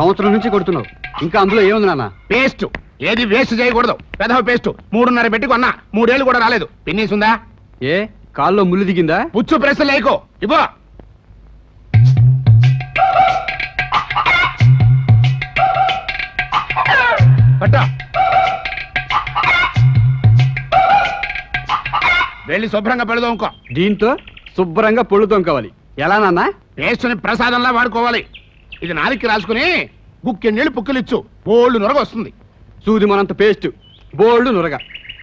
సంవత్సరం నుంచి కొడుతున్నావు, ఇంకా అందులో ఏముంది నాన్న? పేస్ట్. ఏది వేస్ట్ చేయకూడదు. పెదవ పేస్ట్ 3.5 పెట్టి కొన్నా, 3 ఏళ్ళు కూడా రాలేదు. పిన్నీస్ ఉందా? ఏ కాల్లో ముళ్ళు దిగిందా? పుచ్చు ప్రెస్ లేకో ఇవ్వ. పట్ట వెళ్ళి శుభ్రంగా పెడదాంకో. దీంతో శుభ్రంగా పొళ్ళు తొంకవాలి. ఎలా నాన్న? పేస్ట్ని ప్రసాదంలా వాడుకోవాలి. ఇది నాలికి రాసుకుని గుక్కె నీళ్ళు పుక్కిలిచ్చు, బోళ్ళు నొరగ వస్తుంది. సూది మనంత పేస్ట్, బోల్డ్ నురగ.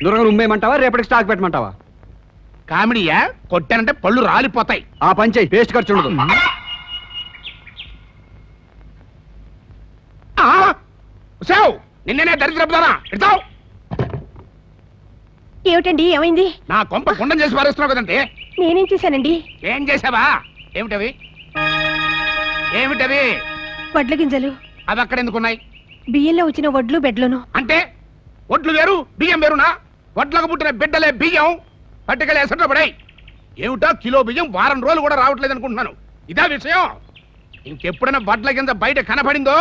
నురగ ఉమ్మేయమంటావా, రేపటికి స్టాక్ పెట్టమంటావా? కామెడీయా? కొట్టానంటే పళ్ళు రాలిపోతాయి. ఆ పంచే పేస్ట్ ఖర్చు ఉండదు. నిన్ననే దరిద్రపుదానా ఇడతావు. ఏమిటండి, ఏమైంది? నా కొంప కుండం చేసి పారేస్తున్నావు కదంటే. నేనేం చేశానండి? ఏం చేసావా? ఏమిటవి? ఏమిటవి? వడ్ల గింజలు. అవి అక్కడ ఎందుకున్నాయి? బియ్యంలో వచ్చిన వడ్లు బెడ్లను. అంటే వడ్లు వేరు బియ్యం వేరునా? వడ్లకు పుట్టిన బిడ్డలే బియ్యం పట్టుకెళ్ళి ఎసట్లో పడాయి. ఏమిటో కిలో బియ్యం వారం రోజులు కూడా రావట్లేదు అనుకుంటున్నాను. ఇదా విషయం? ఇంకెప్పుడైనా వడ్ల కింద బయట కనపడిందో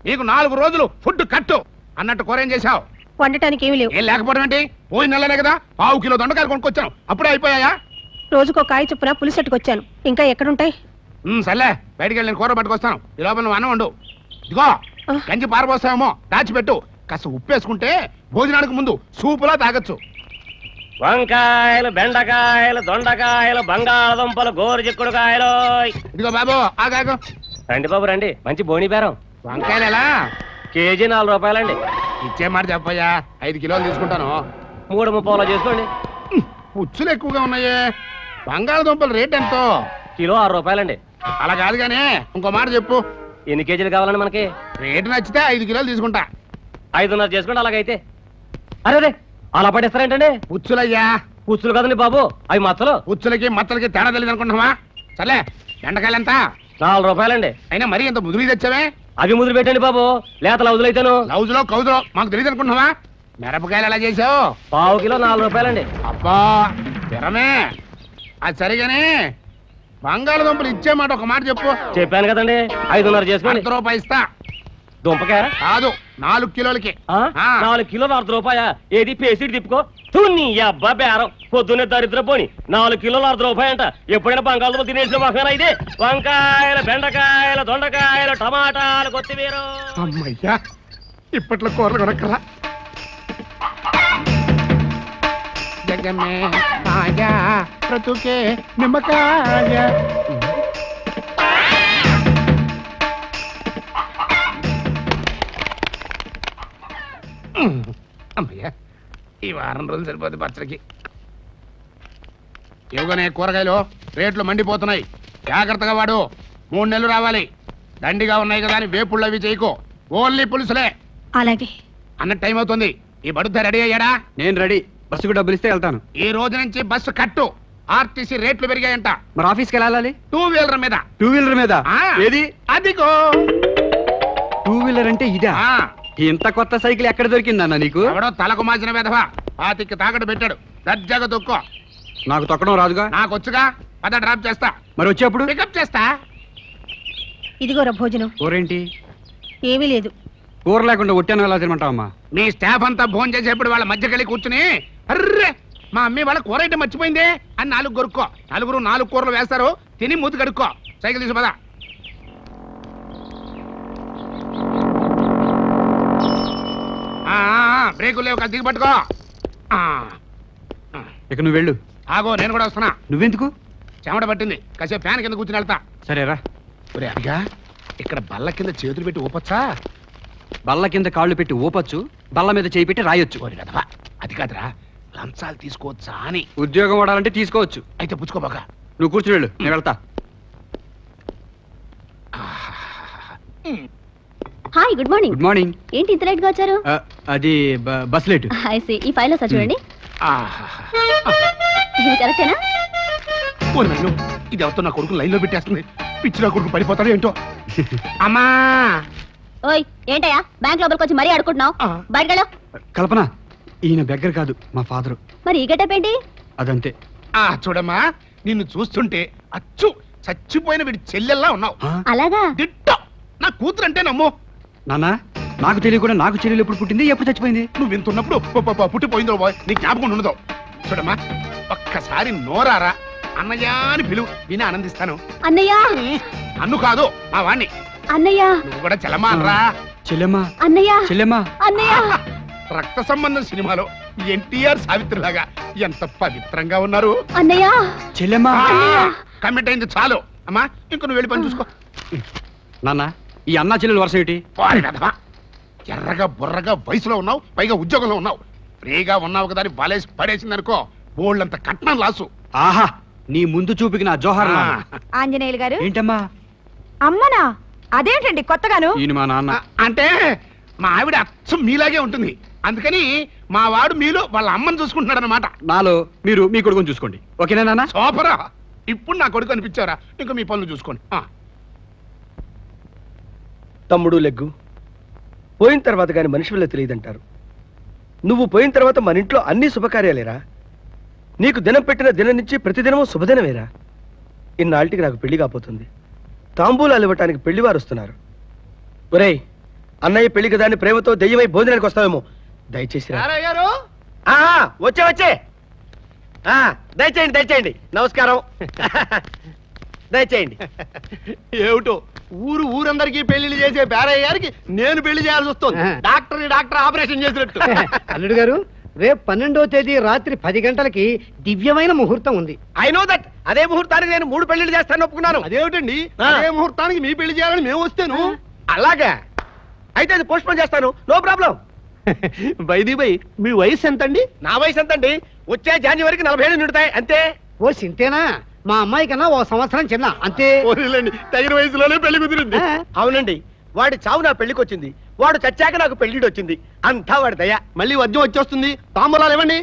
నీకు 4 రోజులు ఫుడ్ కట్టు అన్నట్టు కూరేం చేశావు? వండటానికి ఏమి లేవు. ఏం లేకపోవడం ఏంటి? పోయిన నెలనే కదా 1/2 కిలో దొండకాయలు కొనుక్కొచ్చాను, అప్పుడే అయిపోయాయా? రోజుకో కాయ చొప్పున పులిసెట్టుకొచ్చాను, ఇంకా ఎక్కడుంటాయి? సర్లే, బయటికి వెళ్ళి నేను కూర పట్టుకొస్తాను. ఈ లోపల నువ్వు అన్నం వండు. ఇదిగో గంజి పారబోస్తావేమో, దాచిపెట్టు. కాస్త ఉప్పేసుకుంటే భోజనానికి ముందు సూపులా తాగొచ్చు. వంకాయలు, బెండకాయలు, దొండకాయలు, బంగాళదుంపలు, గోరుచిక్కుడుకాయలు. ఇదిగో బాబు ఆగాగు. రండి బాబు రండి, మంచి బోని బేరం. వంకాయలు ఎలా? కేజీ 4 రూపాయలండి. ఇచ్చే మాట చెప్పయ్యా, 5 కిలోలు తీసుకుంటాను. 3.30 చేసుకోండి. పుచ్చులు ఎక్కువగా ఉన్నాయే. బంగాళదుంపల రేట్ ఎంతో? కిలో 6 రూపాయలండి. అలా కాదు కానీ ఇంకో మాట చెప్పు. ఎన్ని కేజీలు కావాలండి మనకి? రేటు నచ్చితే 5 కిలోలు తీసుకుంటా. 5.5 చేసుకోండి అలాగైతే. అరే అలా పడేస్తారేంటండి? పుచ్చులయ్యా. పుచ్చులు కదండి బాబు, అవి మచ్చలు. పుచ్చులకి మచ్చలకి తేడా తెలియదు అనుకుంటున్నావా? సర్లే, బెండకాయలు ఎంత? 4 రూపాయలండి. అయినా మరీ ఎంత ముదురు తెచ్చావే? అవి ముదురు పెట్టండి బాబు, లేత లౌజులైతేను. లౌజులో కౌజులో మాకు తెలియదు అనుకుంటున్నావా? మిరపకాయలు ఎలా చేసావు? 1/2 కిలో 4 రూపాయలండి. అబ్బా తిరమే. అది సరిగానే బంగాళదుంపలు ఇచ్చే మాట ఒక మాట చెప్పు. చెప్పాను కదండి, 5.5 చేసుకోండి. ₹1 ఇస్తా. దుంపకాయ కాదు, 4 కిలోలకి. 4 కిలోలు ₹1. ఏది పేసిడి తిప్పుకో. తుని అబ్బా బేరం, పొద్దున్నే దరిద్ర పోని. 4 కిలోలు ₹1 అంట. ఎప్పుడైనా బంగాళదుంప తినేసిన మొహమేనా ఇది? వంకాయలు, బెండకాయలు, దొండకాయలు, టమాటాలు, కొత్తిమీర. అమ్మయ్యా, ఇప్పట్లో కూరలు కొనక్కరా. జగమే మాయా బ్రతుకే నిమ్మకాయ. అమ్మయ్యా, ఈ వారం రోజులు సరిపోతుంది పచ్చడికి. ఇవ్వగానే కూరగాయలు రేట్లు మండిపోతున్నాయి. జాగ్రత్తగా వాడు. 3 నెలలు రావాలి. దండిగా ఉన్నాయి కదా అని వేపుళ్ళు అవి చేయకో. ఓన్లీ పులుసులే. అలాగే. అన్న టైం అవుతుంది. ఈ బడుద్ద రెడీ అయ్యాడా? నేను రెడీ. బస్సుకు డబ్బులు ఇస్తే వెళ్తాను. ఈ రోజు నుంచి బస్సు కట్టు. ఆర్టీసీ రేట్లు పెరిగాయంట. మరి ఆఫీస్కి వెళ్ళాలి? 2 వీలర్ మీద. 2 వీలర్ మీద? ఏది? అదిగో 2 వీలర్ అంటే ఇదా? ఇంత కొత్త సైకిల్ ఎక్కడ దొరికిందన్న నీకు? ఎవడో తలకు మాసిన వెధవా 25కి తాకట్టు పెట్టాడు. దర్జాగా తొక్కో. నాకు తొక్కడం రాదుగా. నాకు వచ్చుగా. పద డ్రాప్ చేస్తా. మరి వచ్చేప్పుడు పికప్ చేస్తా. ఇదిగోరా భోజనం. కూరేంటి? ఏమీ లేదు. కూర లేకుండా ఒట్టాను ఎలా తినమంటావమ్మా? మీ స్టాఫ్ అంతా భోజనం చేసేప్పుడు వాళ్ళ మధ్యకెళ్ళి కూర్చుని అర్రే మా అమ్మి వాళ్ళ కూర అయితే మర్చిపోయిందే అని 4 కొరుక్కో. 4 కూరలు వేస్తారు. తిని మూతి కడుక్కో. సైకిల్ తీసి పద. బ్రేకులు లేవు, దిగి పట్టుకో. ఇక నువ్వు వెళ్ళు. ఆగో, నేను కూడా వస్తున్నా. నువ్వెందుకు? చెమట పట్టింది, కాసేపు ఫ్యాన్ కింద కూర్చుని వెళ్తా. సరేరా. అదిగా ఇక్కడ బల్ల కింద చేతులు పెట్టి ఊపొచ్చా? బల్ల కింద కాళ్ళు పెట్టి ఊపొచ్చు, బల్ల మీద చేయి పెట్టి రాయొచ్చు. అది కాదురా, లంచాలు తీసుకోవచ్చా అని. ఉద్యోగం వాడాలంటే తీసుకోవచ్చు. అయితే పుచ్చుకోబాక. నువ్వు కూర్చుని వెళ్ళు, నేను వెళ్తా. Hi, good morning. Good morning. ఏంటి ఇంత లేట్ గా వచ్చారు? అది బస్ లేట్. ఈ ఫైల్ చూడండి. ఇది కరెక్టేనా? ఇది ఎవరితో నా కొడుకు లైన్ లో పెట్టేస్తుంది. పిచ్చి నా కొడుకు పడిపోతాడు ఏంటో. అమ్మా ఓయ్, ఏంటయ్యా బ్యాంక్ లోపలికి వచ్చి మరీ అడుకుంటున్నావు? బయటకెళ్ళు. కల్పన, ఈయన బెగ్గర్ కాదు, మా ఫాదరు. మరి ఈ గెటప్ ఏంటి? అదంతే. చూడమ్మా, నిన్ను చూస్తుంటే అచ్చు చచ్చిపోయిన వీడి చెల్లెల్లా ఉన్నావు. అలాగా? దిట్టో నా కూతురు అంటే నమ్ము. నాన్న నాకు తెలియకుండా నాకు చెల్లెలు ఎప్పుడు పుట్టింది ఎప్పుడు చచ్చిపోయింది? నువ్వు వింటున్నప్పుడు పుట్టిపోయిందో బాయ్ నీకు జ్ఞాపకం ఉండదు. చూడమ్మా ఒక్కసారి నోరారా అన్నయ్య అని పిలువు, విని ఆనందిస్తాను. అన్నయ్య అన్ను కాదు మా వాణ్ణి. అన్నయ్య నువ్వు కూడా చెల్లమ్మా అనరా. చెల్లెమ్మా అన్నయ్య చెల్లెమ్మా. అన్నయ్య రక్త సంబంధం సినిమాలో ఎన్టీఆర్ సావిత్రిలాగా ఎంత పవిత్రంగా ఉన్నారు. అన్నయ్య చెల్లెమ్మా. కమిట్ అయింది చాలు అమ్మా, ఇంక నువ్వు వెళ్ళి పని చూసుకో. నాన్న ఈ అన్నా చెల్లెలు వరుస ఏంటి? వారి వెధవా. ఎర్రగా బుర్రగా వయసులో ఉన్నావు, పైగా ఉద్యోగంలో ఉన్నావు. ఫ్రీగా ఉన్నావు కదా అని బాలేసి పడేసింది అనుకో, బోళ్ళంత కట్నం లాసు. ఆహా నీ ముందు చూపికి నా జోహార్. ఆంజనేయులు గారు. ఏంటమ్మా? అమ్మనా? అదేంటండి కొత్తగాను? ఈయన మా నాన్న. అంటే మా ఆవిడ అచ్చం మీలాగే ఉంటుంది, అందుకని మా వాడు మీలో వాళ్ళ అమ్మని చూసుకుంటున్నాడు అనమాట. నాలో మీరు మీ కొడుకుని చూసుకోండి. ఓకేనా నాన్న? సూపరా. ఇప్పుడు నా కొడుకు అనిపించారా, ఇంకా మీ పనులు చూసుకోండి. తమ్ముడు లెగ్గు పోయిన తర్వాత కానీ మనిషి వల్ల తెలియదంటారు. నువ్వు పోయిన తర్వాత మన ఇంట్లో అన్ని శుభకార్యాలేరా. నీకు దినం పెట్టిన దినం నుంచి ప్రతిదినము శుభదినమేరా. ఇన్నాళ్ళకి నాకు పెళ్లి కాపోతుంది. తాంబూలాలు ఇవ్వటానికి పెళ్లివారు వస్తున్నారు. ఒరేయ్ అన్నయ్య పెళ్లి కదా అని ప్రేమతో దెయ్యమై భోజనానికి వస్తావేమో, దయచేసి వచ్చే వచ్చే దయచేయండి దయచేయండి. నమస్కారం. దయచేయండి. ఏమిటో ఊరందరికీ పెళ్లిళ్ళు చేసే పేరయ్య గారికి నేను పెళ్లి చేయాల్సి వస్తుంది. డాక్టర్ ఆపరేషన్ చేసినట్టు. అల్లుడు గారు రేపు 12వ తేదీ రాత్రి 10 గంటలకి దివ్యమైన ముహూర్తం ఉంది. I know that. అదే ముహూర్తానికి నేను 3 పెళ్లిళ్ళు చేస్తాను ఒప్పుకున్నాను. అదేమిటండి అదే ముహూర్తానికి మీ పెళ్లి చేయాలని మేము వస్తేను. అలాగా అయితే అది పోస్ట్ పోన్ చేస్తాను, నో ప్రాబ్లం. బైది బై మీ వయసు ఎంతండి? నా వయసు ఎంతండి? వచ్చే జనవరికి 40 ఏళ్ళు నిండుతాయి అంతే. ఓ సింతేనా? మా అమ్మాయి కన్నా 1 సంవత్సరం చిన్న అంతే. తగిన వయసులోనే పెళ్లి కుదిరింది. అవునండి, వాడి చావు నా పెళ్లికి వచ్చింది, వాడు చచ్చాక నాకు పెళ్లిడి వచ్చింది. అంతా వాడి దయ. మళ్ళీ వద్యం వచ్చేస్తుంది. తాంబూలాలు ఇవ్వండి.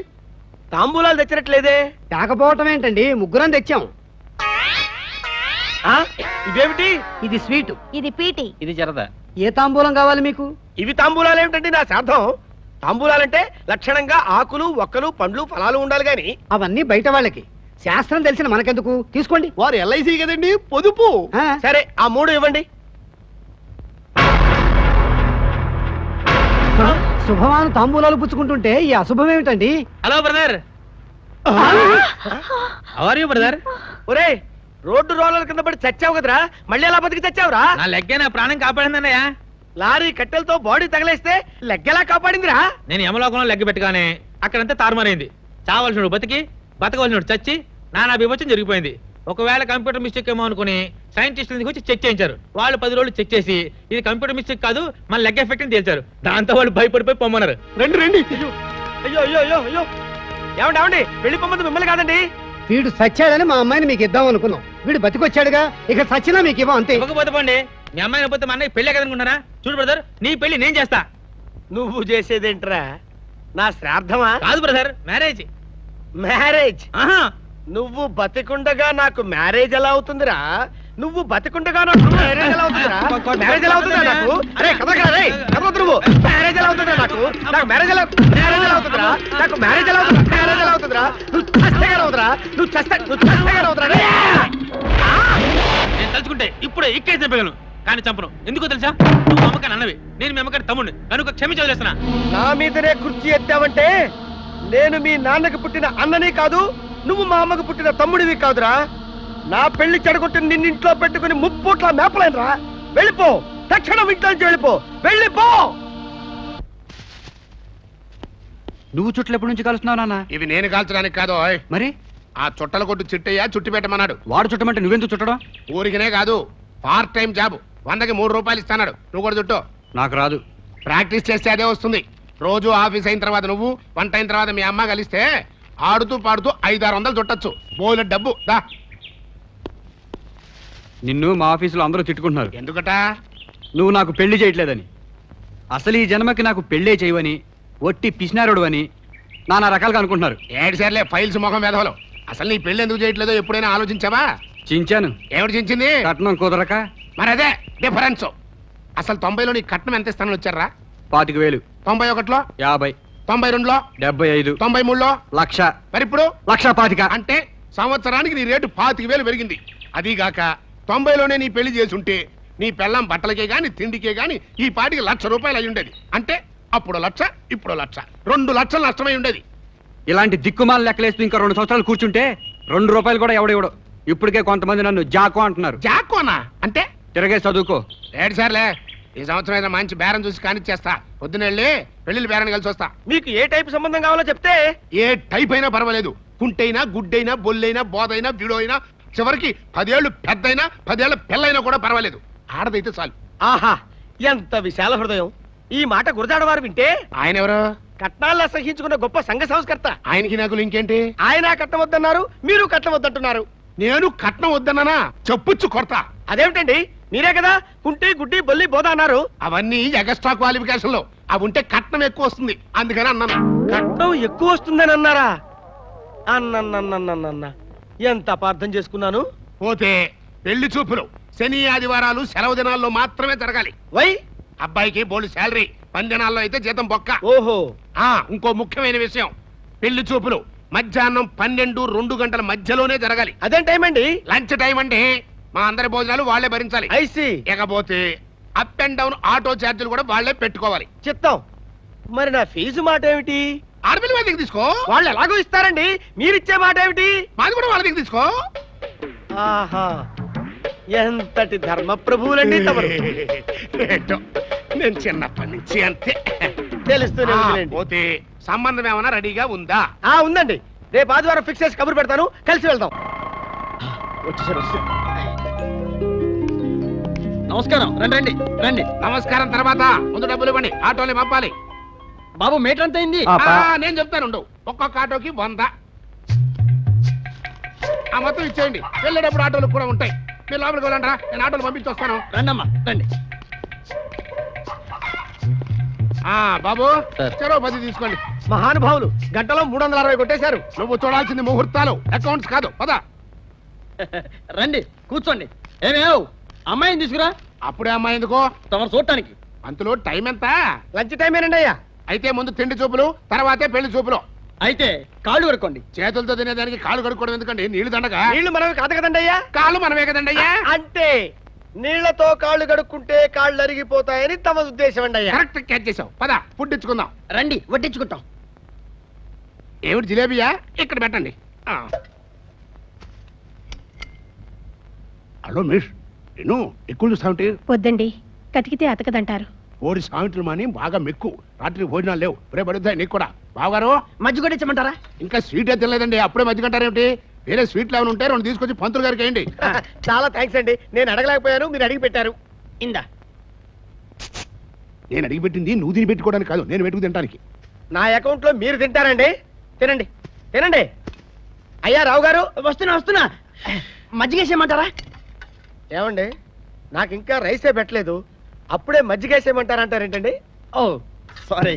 తాంబూలాలు తెచ్చినట్లేదే. తేకపోవటం ఏంటండి, ముగ్గురం తెచ్చాం. ఇదేమిటి? ఇది స్వీట్, ఇది పీటి, ఇది జరదా. ఏ తాంబూలం కావాలి మీకు? ఇవి తాంబూలాలు ఏమిటండి? నా శ్రాద్ధం. తాంబూలాలంటే లక్షణంగా ఆకులు ఒక్కలు పండ్లు ఫలాలు ఉండాలి గాని. అవన్నీ బయట వాళ్ళకి, శాస్త్రం తెలిసిన మనకెందుకు? తీసుకోండి. వారు ఎల్ఐసి కదండి, పొదుపు. సరే ఆ 3 ఇవ్వండి. శుభమాను తాంబూలాలు పుచ్చుకుంటుంటే ఈ అశుభం ఏమిటండి? Hello brother. How are you brother? ఒరే రోడ్డు రోలర్ కింద పడి చచ్చావు కదరా, మళ్ళీ ఎలా బతికి చచ్చావురా? నా లెగ్గే నా ప్రాణం కాపాడిందన్నయ్య. Lorry కట్టెలతో body తగలేస్తే లెగ్గెలా కాపాడిందిరా? నేను యమలోకంలో లెగ్గ పెట్టగానే అక్కడంతా తారుమారైంది. చావలసినోడు బతికి, బతకవలసినోడు చచ్చి నానా విభజన జరిగిపోయింది. ఒకవేళ కంప్యూటర్ మిస్టేక్ ఏమో అనుకుని సైంటిస్టులు వచ్చి చెక్ చేయించారు. వాళ్ళు 10 రోజులు చెక్ చేసి ఇది కంప్యూటర్ మిస్టేక్ కాదు మన లెగ్ ఎఫెక్ట్ అని తేల్చారు. దాంతో వాళ్ళు భయపడిపోయి పొమ్మన్నారు. రండి. అయ్యో అయ్యో అయ్యో అయ్యో ఏమండి వెళ్ళిపోమంది మిమ్మల్ని కాదండి. వీడు సచ్చాడని మా అమ్మాయిని మీకు ఇద్దాం అనుకున్నాం. వీడు బతికొచ్చాడుగా, ఇక సచ్చినా మీకు ఇవ్వం అంతే. ఇవ్వకపోతే పోండి. మీ అమ్మాయిని పోతే మా అన్నయ్య పెళ్ళే కదనుకుంటారా? చూడు బ్రదర్, నీ పెళ్లి నేను చేస్తా. నువ్వు చేసేదేంట్రా? నా శ్రాద్ధమా? కాదు బ్రదర్, మ్యారేజ్. మ్యారేజ్? ఆహా, నువ్వు బతికుండగా నాకు మ్యారేజ్ ఎలా అవుతుందిరా? నువ్వు బతికుండగా నాకు మ్యారేజ్ ఎలా అవుతుందిరా? మ్యారేజ్ ఎలా అవుతుందిరా నాకు? అరే కదరా రే కదవద్దు నువ్వు. మ్యారేజ్ ఎలా అవుతుందిరా నాకు? నాకు మ్యారేజ్ ఎలా అవుతుందిరా? నాకు మ్యారేజ్ ఎలా అవుతుందిరా? మ్యారేజ్ ఎలా అవుతుందిరా? నువ్వు చస్తే అవుతురా? నువ్వు చస్తే అవుతురా? నేను తలుచుకుంటే ఇప్పుడే ఇక్కే చంపగలను, కానీ చంపను. ఎందుకో తెలుసా? నువ్వు అమ్మకాన్ని అన్నవి, నేను మీ అమ్మకాన్ని తమ్ముడిని కనుక క్షమించవలసిన. నా మీదనే కుర్చీ ఎత్తావంటే నేను మీ నాన్నకి పుట్టిన అన్నని కాదు, నువ్వు మా అమ్మకు పుట్టిన తమ్ముడివి కాదురా. నా పెళ్లి చెడగొట్టి నిన్నింట్లో పెట్టుకుని 3 పూట్ల మేపలేనురా. వెళ్ళిపో, తక్షణం ఇంట్లో నుంచి వెళ్ళిపో. నువ్వు చుట్టలు ఎప్పటి నుంచి కలుస్తున్నావు నాన్న? ఇవి నేను కాల్చడానికి కాదు, మరి ఆ చుట్టల కొట్టు చిట్టయ్య చుట్టి పెట్టమన్నాడు. వాడు చుట్టమంటే నువ్వెందుకు చుట్టడం? ఊరికినే కాదు, పార్ట్ టైం జాబ్. 100కి 3 రూపాయలు ఇస్తాడు. నువ్వు కూడా చుట్టూ. నాకు రాదు. ప్రాక్టీస్ చేస్తే అదే వస్తుంది. రోజు ఆఫీస్ అయిన తర్వాత నువ్వు, వంట అయిన తర్వాత మీ అమ్మ కలిస్తే ఆడుతూ పాడుతూ 500-600 చుట్టచ్చు. బోలె డబ్బు దా. నిన్ను మా ఆఫీసులో అందరూ తిట్టుకుంటున్నారు. ఎందుకట? నువ్వు నాకు పెళ్లి చేయట్లేదని. అసలు ఈ జన్మకి నాకు పెళ్ళే చేయవని, ఒట్టి పిసినారుడు అని నానా రకాలుగా అనుకుంటున్నారు. 7 సార్లే ఫైల్స్ ముఖం వేధవలు. అసలు నీ పెళ్లి ఎందుకు చేయట్లేదో ఎప్పుడైనా ఆలోచించావా? చించాను. ఏమిటి చించింది? కట్నం కుదరక. మరి అదే డిఫరెన్స్. అసలు 90లో నీ కట్నం ఎంత ఇస్తానని వచ్చారా? 25,000. 91లో 50. 92లో 75. 93లో 1,00,000. మరి ఇప్పుడు 1,25,000. అంటే సంవత్సరానికి నీ రేటు 25,000 పెరిగింది. అదీగాక 90లోనే నీ పెళ్లి చేసుంటే నీ పెళ్ళం బట్టలకే గాని తిండికే గాని ఈ పాటికి 1,00,000 రూపాయలు అయి ఉండేది. అంటే అప్పుడు 1,00,000, ఇప్పుడు 1,00,000, 2 లక్షలు నష్టమై ఉండేది. ఇలాంటి దిక్కుమాల లెక్కలేస్తూ ఇంకా 2 సంవత్సరాలు కూర్చుంటే 2 రూపాయలు కూడా ఎవడెవడో. ఇప్పటికే కొంతమంది నన్ను జాకో అంటున్నారు. జాకోనా అంటే? తిరగే చదువుకో. ఏడు సార్లే, ఈ సంవత్సరం ఏదో మంచి బేరం చూసి కానిచ్చేస్తా. పొద్దున వెళ్ళి పెళ్లిళ్ళు బేరాన్ని కలిసి వస్తా. మీకు ఏ టైప్ సంబంధం కావాలో చెప్తే. ఏ టైప్ అయినా పర్వాలేదు. కుంటైనా, గుడ్డైనా, బొల్లైనా, బోధైనా, బిడోయినా, చివరికి 10 ఏళ్ళు పెద్దయినా 10 ఏళ్ళ పిల్లైనా కూడా పర్వాలేదు. ఆడదైతే చాలు. ఆహా, ఎంత విశాల హృదయం. ఈ మాట గురజాడవారు వింటే. ఆయన ఎవరు? కట్నాల్లో సహించుకున్న గొప్ప సంఘ సంస్కర్త. ఆయనకి నాకు ఇంకేంటి? ఆయన కట్నం వద్దన్నారు, మీరు కట్నం వద్దంటున్నారు. నేను కట్నం వద్దన్నానా? చెప్పుచ్చు కొడతా. అదేమిటండి, మీరే కదా కుంటి గుడ్డి బొల్లి బోధ అన్నారు. అవన్నీ ఎక్స్ట్రా క్వాలిఫికేషన్ లో. అవి ఉంటే కట్నం ఎక్కువ వస్తుంది, అందుకని అన్నాను. కట్నం ఎక్కువ వస్తుందని అన్నారా? అన్న ఎంత అపార్థం చేసుకున్నాను. పోతే పెళ్లి చూపులు శని ఆదివారాలు సెలవు దినాల్లో మాత్రమే జరగాలి. వై? అబ్బాయికి బోల్డ్ శాలరీ, 10 దినాల్లో అయితే జీతం బొక్క. ఓహో. ఇంకో ముఖ్యమైన విషయం, పెళ్లి చూపులు మధ్యాహ్నం 12-2 గంటల మధ్యలోనే జరగాలి. అదేం టైం అండి? లంచ్ టైం అండి. మా అందరి భోజనాలు వాళ్లే భరించాలి. ఐసి. ఇకపోతే అప్ అండ్ డౌన్ ఆటో ఛార్జీలు కూడా వాళ్లే పెట్టుకోవాలి. చిత్తం. మరి నా ఫీజు మాట ఏమిటి? ఆడపిల్ల వాళ్ళ దగ్గర తీసుకో. వాళ్ళు ఎలాగో ఇస్తారండి, మీరిచ్చే మాట ఏమిటి? మాది కూడా వాళ్ళ దగ్గర తీసుకో. ఆహా, ఎంతటి ధర్మ ప్రభువులండి తమరు. ఏంటో, నేను చిన్నప్పటి నుంచి అంతే. తెలుస్తూనే ఉందిలేండి. పోతే సంబంధం ఏమైనా రెడీగా ఉందా? ఉందండి. రేపు ఆదివారం ఫిక్స్ చేసి కబురు పెడతాను, కలిసి వెళ్దాం. వచ్చేసారు. నమస్కారం. రండి రండి రండి. నమస్కారం తర్వాత ముందు డబ్బులు ఇవ్వండి, ఆటోని పంపాలి. బాబు మీటర్ ఎంత అయింది? నేను చెప్తాను, ఒక్కొక్క ఆటోకి 100. ఆ మొత్తం ఇచ్చేయండి. వెళ్ళేటప్పుడు ఆటోలు కూడా ఉంటాయి. మీరు లోపలికి వెళ్ళండి, నేను ఆటోలు పంపించి వస్తాను. రండమ్మా రండి. బాబు, చెరో 10 తీసుకోండి. మహానుభావులు గంటలో 360 కొట్టేశారు. నువ్వు చూడాల్సింది ముహూర్తాలు, అకౌంట్స్ కాదు. పద రండి కూర్చోండి. ఏమేవ్ అమ్మాయిని తీసుకురా. అప్పుడే అమ్మాయి ఎందుకో? తమరు చూడటానికి. అంతలో టైం ఎంత? లంచ్ టైం ఏనండి అయ్యా. అయితే ముందు తిండి చూపులు, తర్వాతే పెళ్లి చూపులు. అయితే కాళ్ళు కడుక్కోండి. చేతులతో తినేదానికి కాళ్ళు కడుక్కోవడం ఎందుకండి? నీళ్లు దండగా. నీళ్లు మనమే కాదు కదండి అయ్యా. కాళ్ళు మనమే కదండి అయ్యా. అంటే నీళ్లతో కాళ్ళు కడుక్కుంటే కాళ్ళు అరిగిపోతాయని తమ ఉద్దేశం అండి అయ్యా. కరెక్ట్ క్యాచ్ చేసావు. పద ఫుడ్ ఇచ్చుకుందాం. రండి వడ్డించుకుంటాం. ఏమిటి జిలేబియా? ఇక్కడ పెట్టండి. హలో మిస్, నేను ఎక్కువ చూస్తామంటే. వద్దండి, కతికితే అతకదంటారు. ఓడి సామెతలు మాని బాగా మెక్కు. రాత్రి భోజనాలు లేవు, రేపు పడుతాయి నీకు కూడా. బావగారు మజ్జిగ కూడా ఇచ్చమంటారా? ఇంకా స్వీట్ అయితే తినలేదండి, అప్పుడే మధ్య కంటారేమిటి? వేరే స్వీట్లు ఏమైనా ఉంటే 2 తీసుకొచ్చి పంతులు గారికి వేయండి. చాలా థ్యాంక్స్ అండి, నేను అడగలేకపోయాను, మీరు అడిగి పెట్టారు. ఇందా. నేను అడిగి పెట్టింది నువ్వు తిని పెట్టుకోవడానికి కాదు, నేను పెట్టుకు తినడానికి. నా అకౌంట్ లో మీరు తింటారండి. తినండి తినండి. అయ్యా రావు గారు, వస్తున్నా. మజ్జిగేసేయమంటారా? ఏమండి, నాకు ఇంకా రైసే పెట్టలేదు, అప్పుడే మజ్జిగేసేయమంటారంటారేంటండి? ఓ సారీ.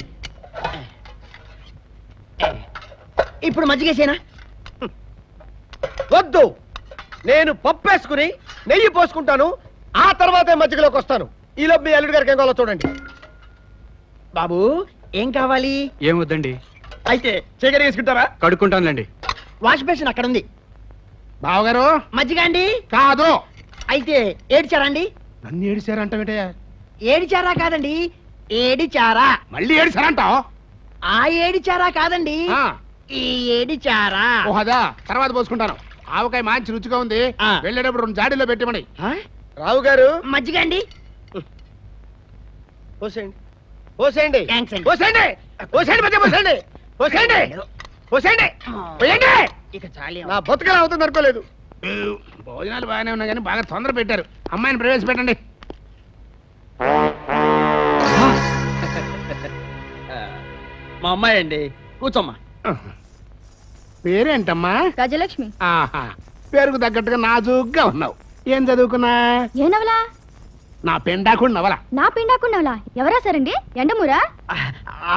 ఇప్పుడు మజ్జిగేసేనా? వద్దు, నేను పప్పు వేసుకుని నెయ్యి పోసుకుంటాను, ఆ తర్వాతే మజ్జిగలోకి వస్తాను. ఈలోపు మీ అల్లుడి గారికి ఏం కావాలో చూడండి. బాబు ఏం కావాలి? ఏమొద్దండి. అయితే చీకటి వేసుకుంటారా? కడుక్కుంటానులేండి. వాష్ బేసిన్ అక్కడ ఉంది. బావగారు మజ్జిగ అండి? కాదు. అయితే ఏడిచారా అండి? నన్ను ఏడిచారంటావేంటయ్యా? ఏడిచారా కాదండి, ఏడిచారా. మళ్ళీ ఏడిచారంటావు? ఆ ఏడిచారా కాదండి, ఈ ఏడిచారా. ఓహదా, తర్వాత పోసుకుంటాను. ఆవకాయ మంచి రుచిగా ఉంది, వెళ్ళేటప్పుడు 2 జాడీలో పెట్టమని. రావు గారు మజ్జిగ అండి? పోసేయండి పోసేయండి థాంక్స్ అండి. పోసేయండి పోసేయండి మధ్య పోసేయండి పోసేయండి పోసేయండి పోయండి. ఇక చాలే. నా బతుకలు అవుతుంది అనుకోలేదు. భోజనాలు బాగానే ఉన్నాయి కానీ బాగా తొందర పెట్టారు. అమ్మాయిని ప్రవేశపెట్టండి. మా అమ్మాయి అండి, కూర్చోమ్మా. పేరేంటమ్మా? గజలక్ష్మి. ఆహా, పేరుకు తగ్గట్టుగా నాజుగ్గా ఉన్నావు. ఏం చదువుకున్నా? ఏ నవలా? నా పెండాకుడు నవల. నా పిండాకుండా నవలా ఎవరా సరండి? ఎండమూరా?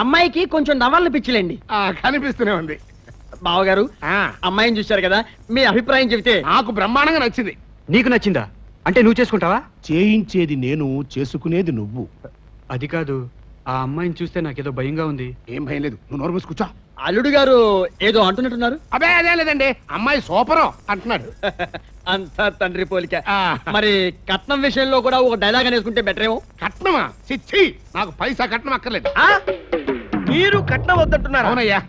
అమ్మాయికి కొంచెం నవలను పిచ్చిలేండి. కనిపిస్తూనే ఉంది. బావగారు, అమ్మాయిని చూశారు కదా, మీ అభిప్రాయం చెబితే. నాకు బ్రహ్మాండంగా నచ్చింది. నీకు నచ్చిందా? అంటే నువ్వు చేసుకుంటావా? చేయించేది నేను, చేసుకునేది నువ్వు. అది కాదు, ఆ అమ్మాయిని చూస్తే నాకేదో భయంగా ఉంది. ఏం భయం లేదు, నువ్వు నోరు మూసి కూర్చో. అల్లుడు గారు ఏదో అంటున్నట్టున్నారు. అదే అదే లేదండి, అమ్మాయి సూపరం అంటున్నాడు. అంతా తండ్రి పోలిక. ఆ. మరి కట్నం విషయంలో కూడా ఒక డైలాగ్ అనేసుకుంటే బెటర్ ఏమో. కట్నమా? చిచ్చి, నాకు పైసా కట్నం అక్కర్లేదు. మీరు కట్నం వద్దంటున్నారా? అవునయ్యా,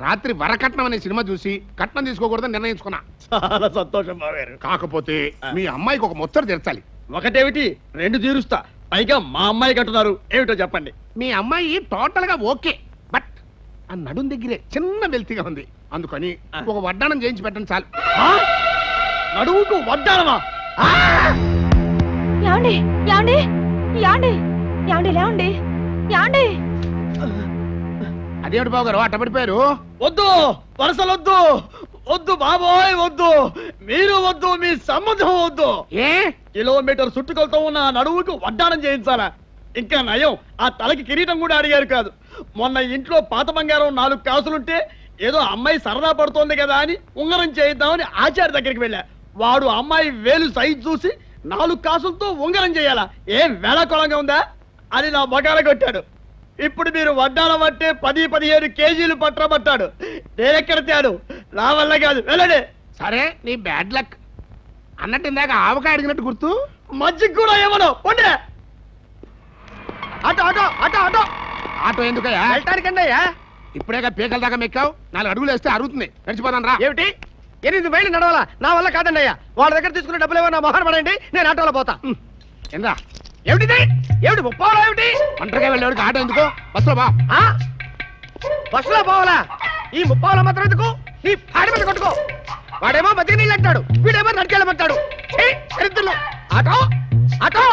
రాత్రి వరకట్నం అనే సినిమా చూసి కట్నం తీసుకోకూడదని నిర్ణయించుకున్నా. చాలా సంతోషం బాగారు. కాకపోతే మీ అమ్మాయికి ఒక ముచ్చట తీర్చాలి. ఒకటేమిటి, 2 తీరుస్తా. పైగా మా అమ్మాయి కట్టున్నారు, ఏమిటో చెప్పండి. మీ అమ్మాయి టోటల్ గా ఓకే, బట్ ఆ నడుం దగ్గరే చిన్న వెల్తిగా ఉంది. అందుకని ఒక వడ్డానం చేయించి పెట్టండి చాలు. నడువుకు వడ్డానమా? యాండి యాండి యాండి యాండి లేవండి యాండి. అదేమిటి బాబు గారు అట్ట పడిపోయారు? వద్దు, వరసలొద్దు, వద్దు బాబోయ్ వద్దు, మీరు వద్దు, మీ సంబంధం వద్దు. ఏ కిలోమీటర్ చుట్టుకొలతో ఉన్న ఆ నడువుకు వడ్డానం చేయించాలా? ఇంకా నయం, ఆ తలకి కిరీటం కూడా అడిగారు కాదు. మొన్న ఇంట్లో పాత బంగారం 4 కాసులుంటే ఏదో అమ్మాయి సరదా పడుతోంది కదా అని ఉంగరం చేయిద్దామని ఆచార్య దగ్గరికి వెళ్ళా. వాడు అమ్మాయి వేలు సైజు చూసి 4 కాసులతో ఉంగరం చేయాలా? ఏం వేళాకోళంగా ఉందా అని నా బగాల కొట్టాడు. ఇప్పుడు మీరు వడ్డానం అంటే 10-15 కేజీలు పట్టబట్టాడు. నేనెక్కడ తేడు, నా వల్ల కాదు, వెళ్ళండి. సరే, నీ బ్యాడ్ లక్. అన్నట్టు ఇందాక ఆవకాయ అడిగినట్టు గుర్తు. మజ్జిగ కూడా ఏమనో ఉండే. Auto auto auto auto auto ఎందుకయ్యా? వెళ్ళటానికండి అయ్యా. ఇప్పుడేగా పీకల దాకా మెక్కావు, 4 అడుగులు వేస్తే అరుగుతుంది. నడిచిపోదాం రా. ఏమిటి 8 మైళ్ళు నడవాలా? నా వల్ల కాదండి అయ్యా. వాళ్ళ దగ్గర తీసుకున్న డబ్బులు ఏమన్నా మొహన పడండి, నేను ఆటోలో పోతా. ఎందా ఏమిటిది? ఏమిటి ముప్పావలా? ఏమిటి ఒంటరిగా వెళ్ళేవాడికి ఆటో ఎందుకు? బస్సులో బా. ఆ? బస్సులో పోవాలా? ఈ ముప్పావలా మాత్రం ఎందుకు? నీ పాడి మీద కొట్టుకో. వాడేమో మధ్య నీళ్ళు అంటాడు, వీడేమో నడికెళ్ళమంటాడు. Auto auto